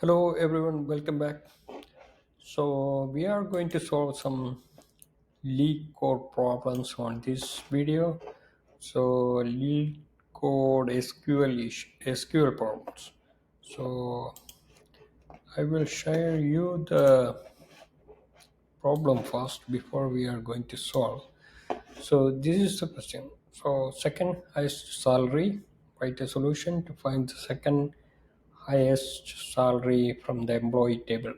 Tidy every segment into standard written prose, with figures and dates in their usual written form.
Hello everyone, welcome back. So we are going to solve some leak code problems on this video. So leak code SQL problems. So I will share you the problem first before we are going to solve. So this is the question. So second highest salary, write a solution to find the second highest salary from the employee table.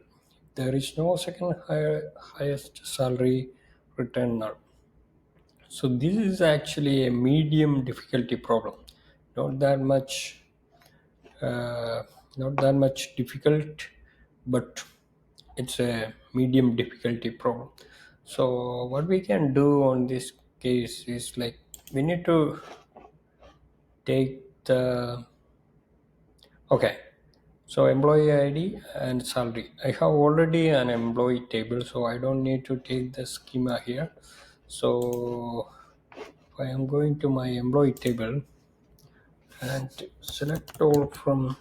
There is no highest salary written now. So this is actually a medium difficulty problem. Not that much, uh, not that much difficult, but it's a medium difficulty problem. So what we can do on this case is like we need to take the okay. So employee ID and salary. I have already an employee table, so I don't need to take the schema here. So if I am going to my employee table and select all from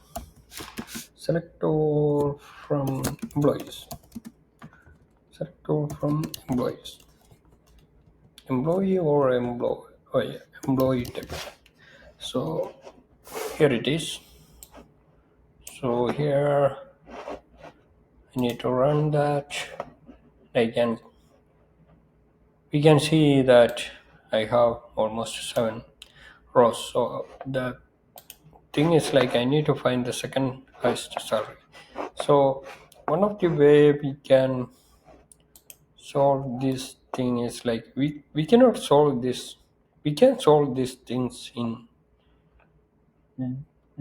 employees. Select all from employees. Employee or employee. Oh yeah, employee table. So here it is. So here I need to run that. I can we can see that I have almost 7 rows. So the thing is like I need to find the second highest salary. So one of the way we can solve this thing is like we cannot solve this. We can solve these things in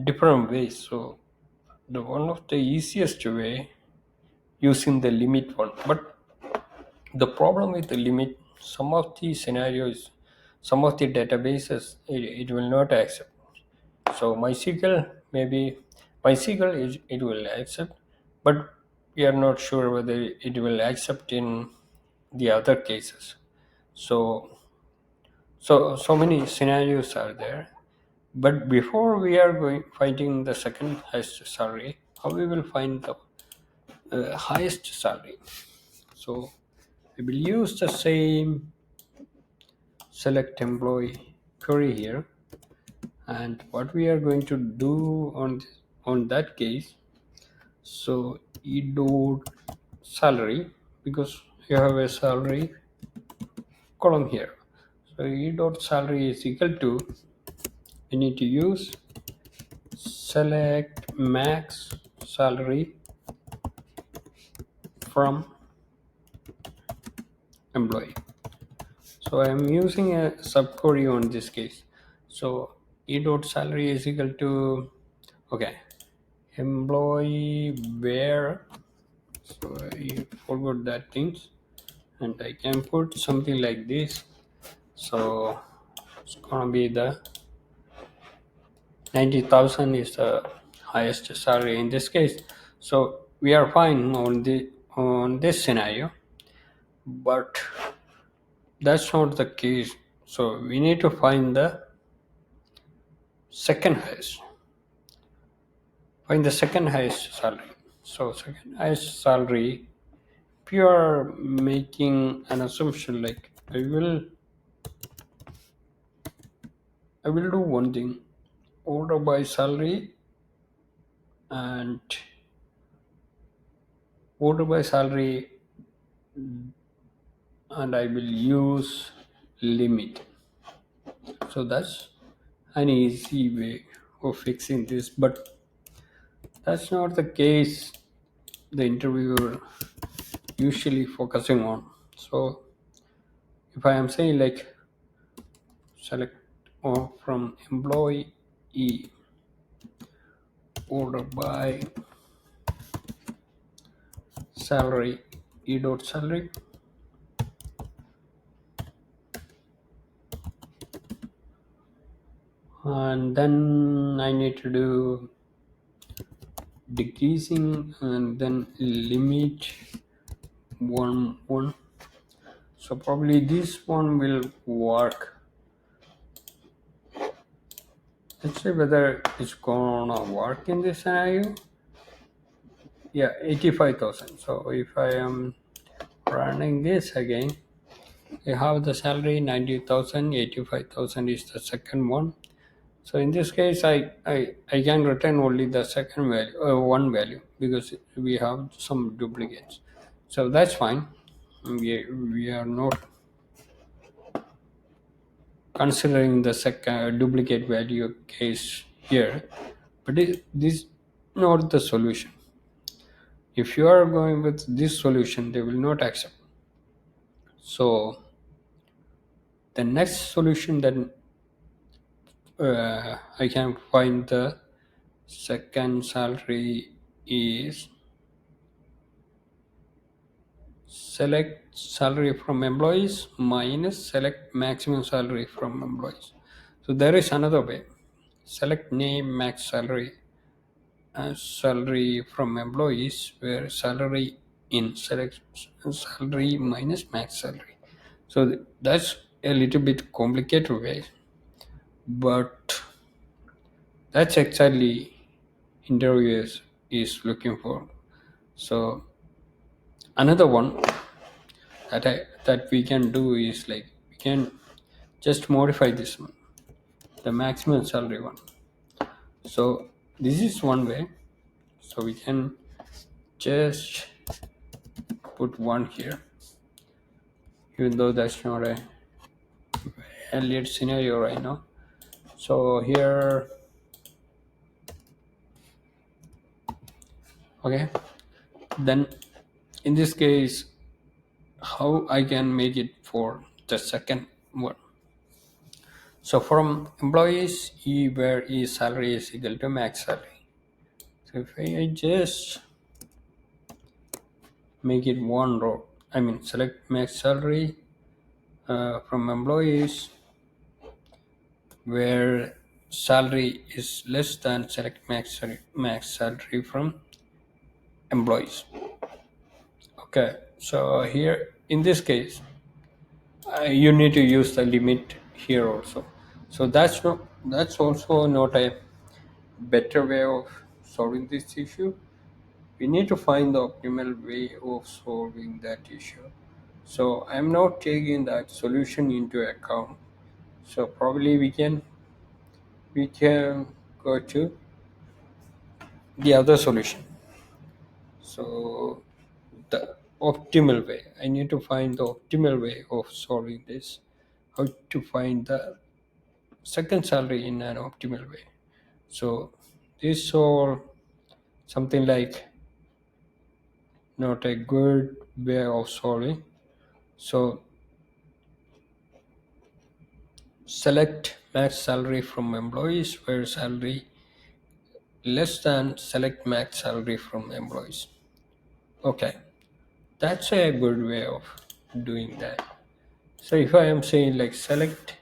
different ways. So the one of the easiest way using the limit one, but the problem with the limit, some of the scenarios, some of the databases, it will not accept. So MySQL, maybe MySQL it will accept, but we are not sure whether it will accept in the other cases. So so many scenarios are there. But before we are going finding the second highest salary, how we will find the highest salary? So we will use the same select employee query here, and what we are going to do on that case, so e dot salary, because you have a salary column here, so e dot salary is equal to, we need to use select max salary from employee. So I am using a subquery on this case. So e dot salary is equal to, okay, employee where, so I forgot that things, and I can put something like this. So it's gonna be the 90,000 is the highest salary in this case. So we are fine on this scenario, but that's not the case. So we need to find the second highest. Find the second highest salary. So second highest salary, if you are making an assumption like I will do one thing, order by salary, and order by salary, and I will use limit. So that's an easy way of fixing this, but that's not the case the interviewer usually focusing on. So if I am saying like select or from employee order by salary, e dot salary, and then I need to do decreasing and then limit 1 1. So probably this one will work. Let's see whether it's gonna work in this scenario. yeah, 85,000. So if I am running this again, I have the salary 90,000, 85,000 is the second one. So in this case, I can return only the second value, one value, because we have some duplicates. So that's fine. We are not considering the second duplicate value case here, but this is not the solution. If you are going with this solution, they will not accept. So the next solution that I can find the second salary is select salary from employees minus select maximum salary from employees. So there is another way. Select name max salary as salary from employees where salary in select salary minus max salary. So that's a little bit complicated way, but that's exactly interviewers is looking for. So another one that we can do is like we can just modify this one, the maximum salary one. So this is one way. So we can just put one here, even though that's not a valid scenario right now. So here, okay. Then in this case, how I can make it for the second one. So from employees, E where E salary is equal to max salary. So if I just make it one row, I mean select max salary from employees where salary is less than select max salary from employees. Okay, so here in this case, you need to use the limit here also. So that's also not a better way of solving this issue. We need to find the optimal way of solving that issue. So I'm not taking that solution into account. So probably we can go to the other solution. So the optimal way. I need to find the optimal way of solving this. How to find the second salary in an optimal way. So this all something like not a good way of solving. So select max salary from employees where salary less than select max salary from employees. Okay, that's a good way of doing that. So if I am saying like select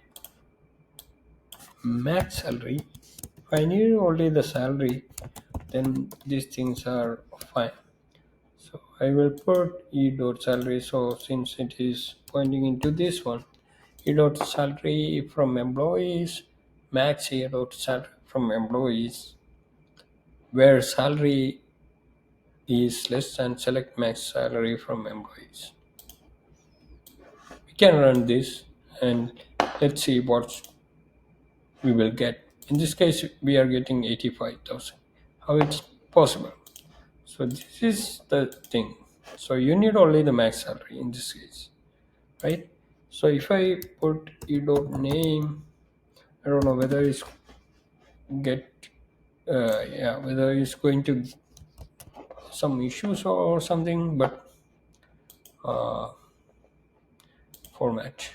max salary, if I need only the salary, then these things are fine. So I will put e dot salary. So since it is pointing into this one, e dot salary from employees, max e dot salary from employees, where salary is less than select max salary from employees. We can run this and let's see what we will get. In this case, we are getting 85,000. How it's possible? So this is the thing. So you need only the max salary in this case, right? So if I put e dot name, I don't know whether it's get yeah, whether it's going to some issues or something, but format.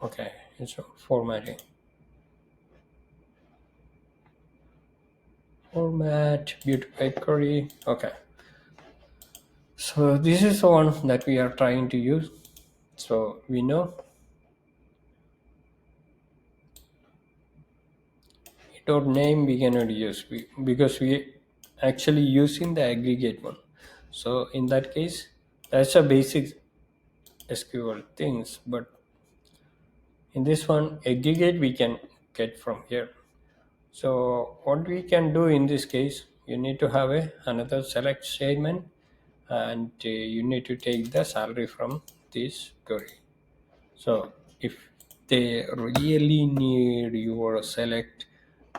Okay, it's formatting. Format beautify query. Okay, so this is the one that we are trying to use. So we know dot name we cannot use because we actually using the aggregate one. So in that case, that's a basic SQL things, but in this one aggregate we can get from here. So what we can do in this case, you need to have another select statement, and you need to take the salary from this query. So if they really need your select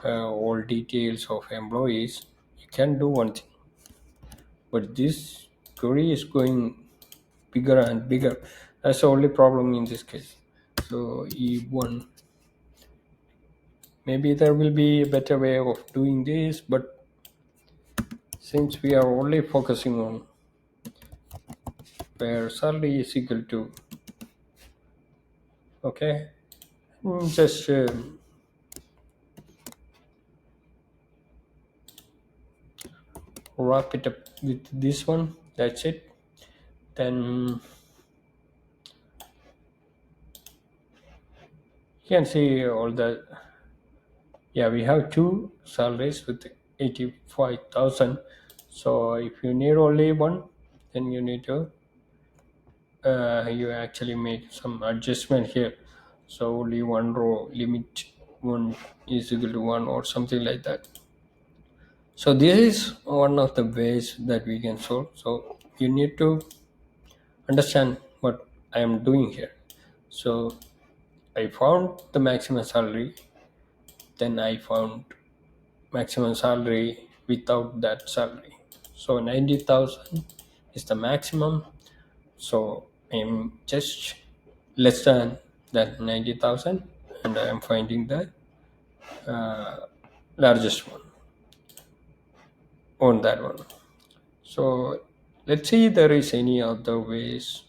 all details of employees, you can do one thing. But this query is going bigger and bigger. That's the only problem in this case. So E1, maybe there will be a better way of doing this, but since we are only focusing on where salary is equal to, okay, just wrap it up with this one. That's it. Then you can see all the, yeah, we have two salaries with 85,000. So if you need only one, then you need to you actually make some adjustment here. So only one row limit one is equal to one or something like that. So this is one of the ways that we can solve. So you need to understand what I am doing here. So I found the maximum salary, then I found maximum salary without that salary. So 90,000 is the maximum. So I'm just less than that 90,000, and I am finding the largest one on that one. So let's see there is any other ways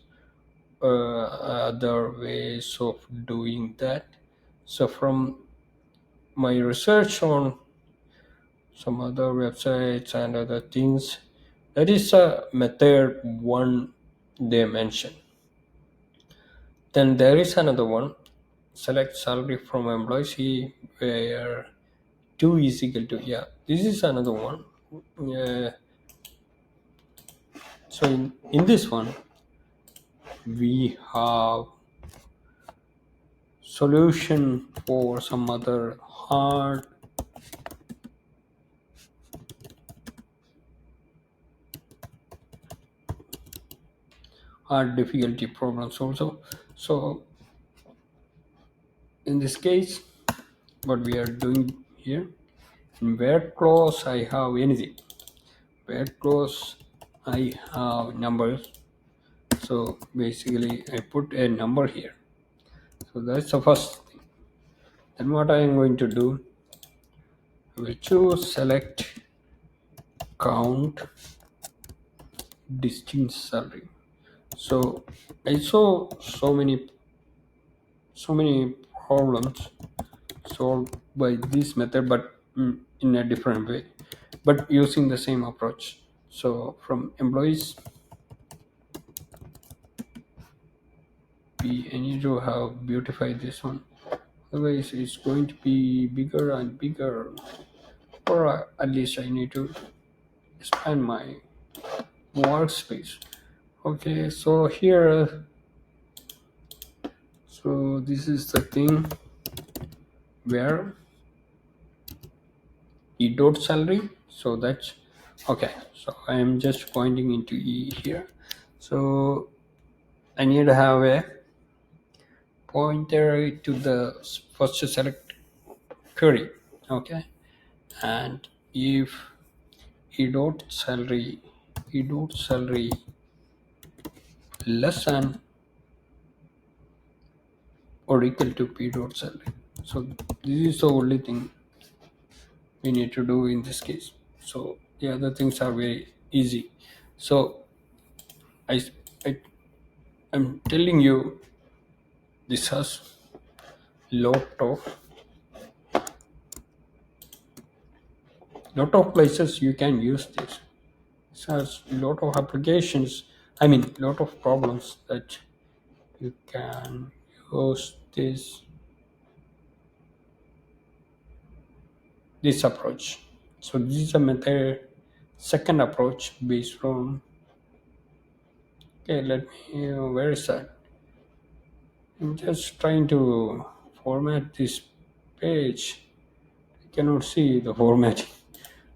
of doing that. So from my research on some other websites and other things, that is a method one they mention. Then there is another one, select salary from employees where 2 is equal to, yeah, this is another one. So in this one we have solution for some other hard difficulty problems also. So in this case, what we are doing here, in where clause I have anything, where clause I have numbers. So basically I put a number here. So that's the first thing. Then what I am going to do, I will choose select count distinct salary. So I saw so many problems solved by this method, but in a different way, but using the same approach. So from employees, I need to have beautify this one. Otherwise, it's going to be bigger and bigger. Or at least I need to expand my workspace. Okay, so here, so this is the thing where e dot salary. So that's okay. So I am just pointing into e here. So I need to have a pointer to the first select query. Okay, and if e dot salary less than or equal to p dot salary. So this is the only thing we need to do in this case. So the other things are very easy. So I, I I'm telling you, this has lot of places you can use this. This has lot of applications. I mean, lot of problems that you can use this approach. So this is a method second approach based on, okay, let me where is that? I'm just trying to format this page. I cannot see the formatting.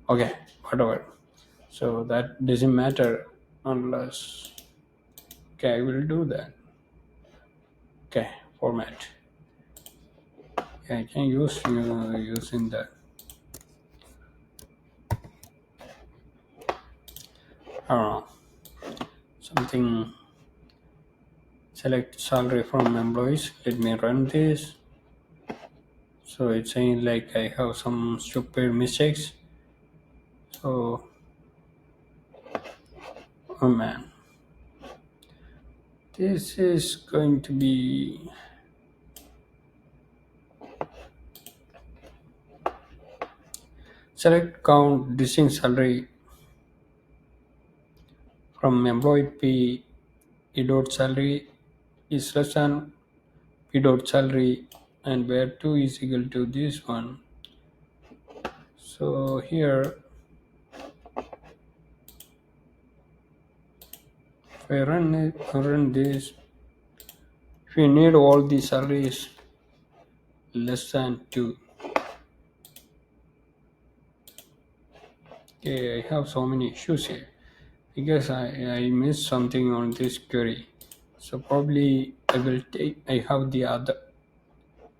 Okay, whatever. So that doesn't matter unless, okay, I will do that. Okay, format. Yeah, I can use in the I don't know, something. Select salary from employees. Let me run this. So it's saying like I have some stupid mistakes. So, oh man, this is going to be select count distinct salary from employee P dot salary is less than P dot salary, and where 2 is equal to this one. So here, if I run this, if you need all the salaries less than 2, okay, I have so many issues here. I guess I missed something on this query. So probably I have the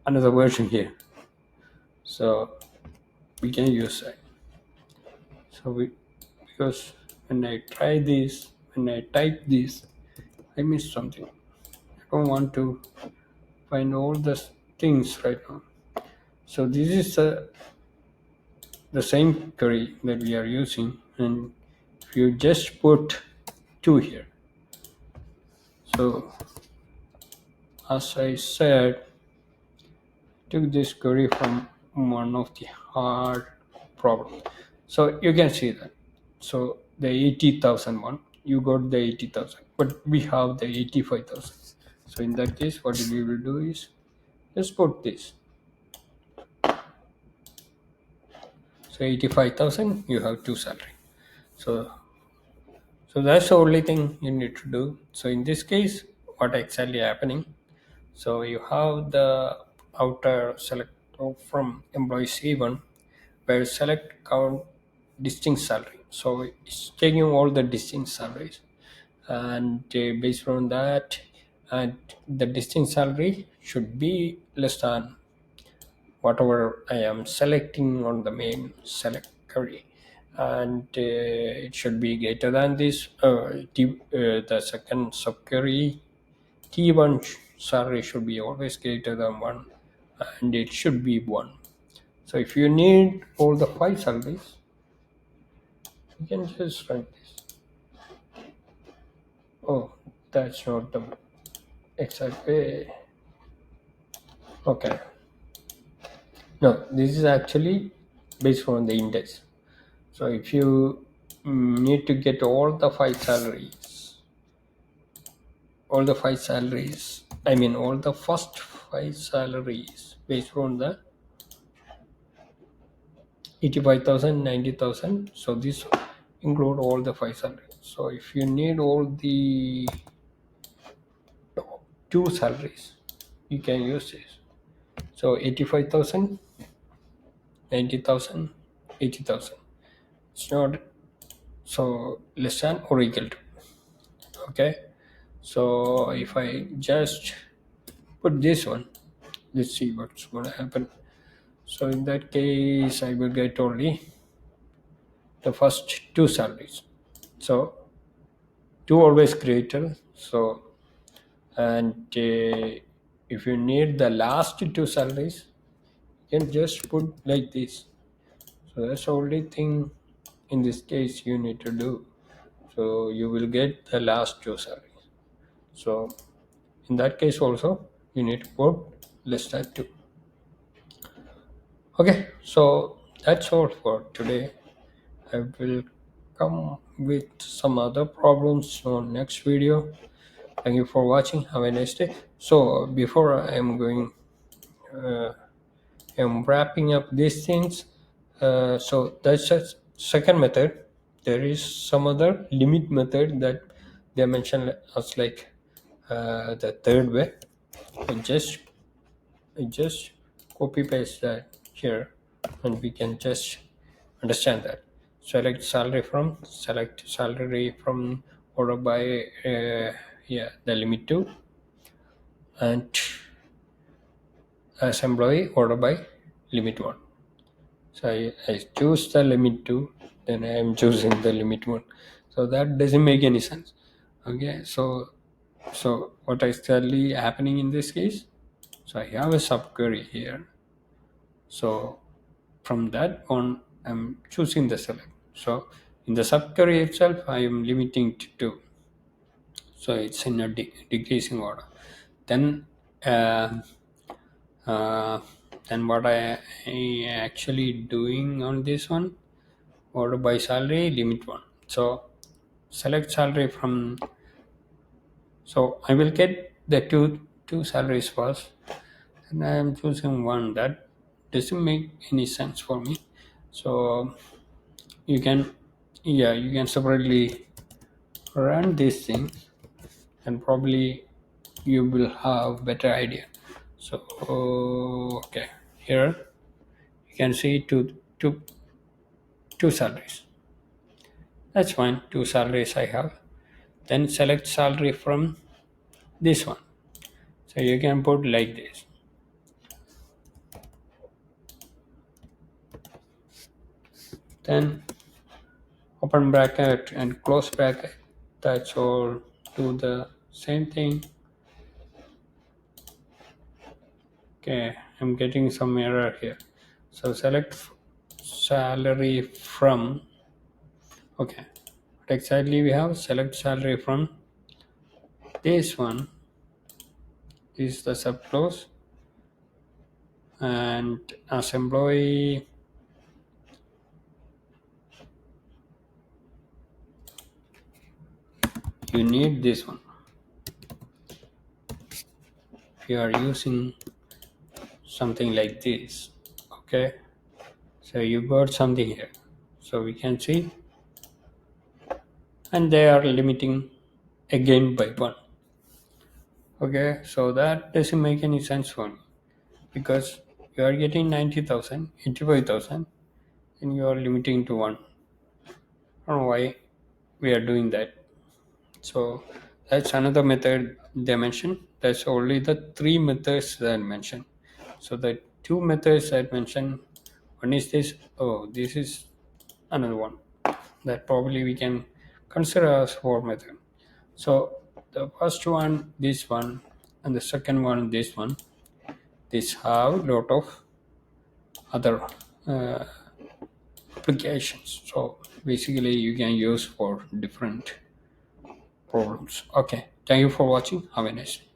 another version here. So we can use that. So because when I type this, I missed something. I don't want to find all the things right now. So this is the same query that we are using, and if you just put 2 here. So as I said, took this query from one of the hard problems. So you can see that. So the 80,000 one, you got the 80,000, but we have the 85,000. So in that case, what we will do is just put this. So 85,000, you have 2 salary. So that's the only thing you need to do. So in this case, what exactly happening? So you have the outer select from employee C1 where select count distinct salary. So it's taking all the distinct salaries, and based on that, and the distinct salary should be less than whatever I am selecting on the main select query, and it should be greater than this. The second subquery T1 salary should be always greater than 1, and it should be 1. So if you need all the 5 salaries, you can just write this. Oh, that's not the exact way. Okay. No, this is actually based on the index. So if you need to get all the 5 salaries, I mean all the first 5 salaries based on the 85,000, 90,000. So this include all the 5 salaries. So if you need all the 2 salaries, you can use this. So 85,000, 90,000, 80,000. It's not so less than or equal to. Okay. So if I just put this one, let's see what's going to happen. So in that case, I will get only the first 2 salaries. So 2 always greater. So and if you need the last 2 salaries, you can just put like this. So that's the only thing in this case you need to do. So you will get the last 2 salaries. So in that case also you need to put less than 2. Okay, so that's all for today. I will come with some other problems on next video. Thank you for watching. Have a nice day. So before I am going, I'm wrapping up these things. So that's a second method. There is some other limit method that they mentioned as like the third way. I just copy paste that here, and we can just understand that. select salary from order by yeah, the limit to, and as employee order by limit 1. So I choose the limit 2, then I am choosing the limit 1. So that doesn't make any sense. Okay, so what is actually happening in this case? So I have a subquery here. So from that one, I'm choosing the select. So in the subquery itself, I am limiting to 2. So it's in a decreasing order. Then uh, uh, then what I actually doing on this one, order by salary limit 1. So select salary from, so I will get the two salaries first, and I am choosing one. That doesn't make any sense for me. So you can, yeah, you can separately run these things, and probably you will have better idea. So okay, here you can see two salaries. That's fine, two salaries I have. Then select salary from this one. So you can put like this. Then open bracket and close bracket. That's all. Do the same thing. Okay, I'm getting some error here. So select salary from. Okay, what exactly we have? Select salary from this one. This is the sub clause, and as employee, you need this one. If you are using something like this, okay, so you got something here. So we can see, and they are limiting again by 1. Okay, so that doesn't make any sense for me, because you are getting 90,000, 85,000, and you are limiting to 1. I don't know why we are doing that. So that's another method they mentioned. That's only the 3 methods that I mentioned. So the 2 methods I mentioned, one is this. Oh, this is another one that probably we can consider as 4 method. So the first one, this one, and the second one, this one. These have lot of other uh, applications. So basically, you can use for different problems. Okay, thank you for watching. Have a nice day.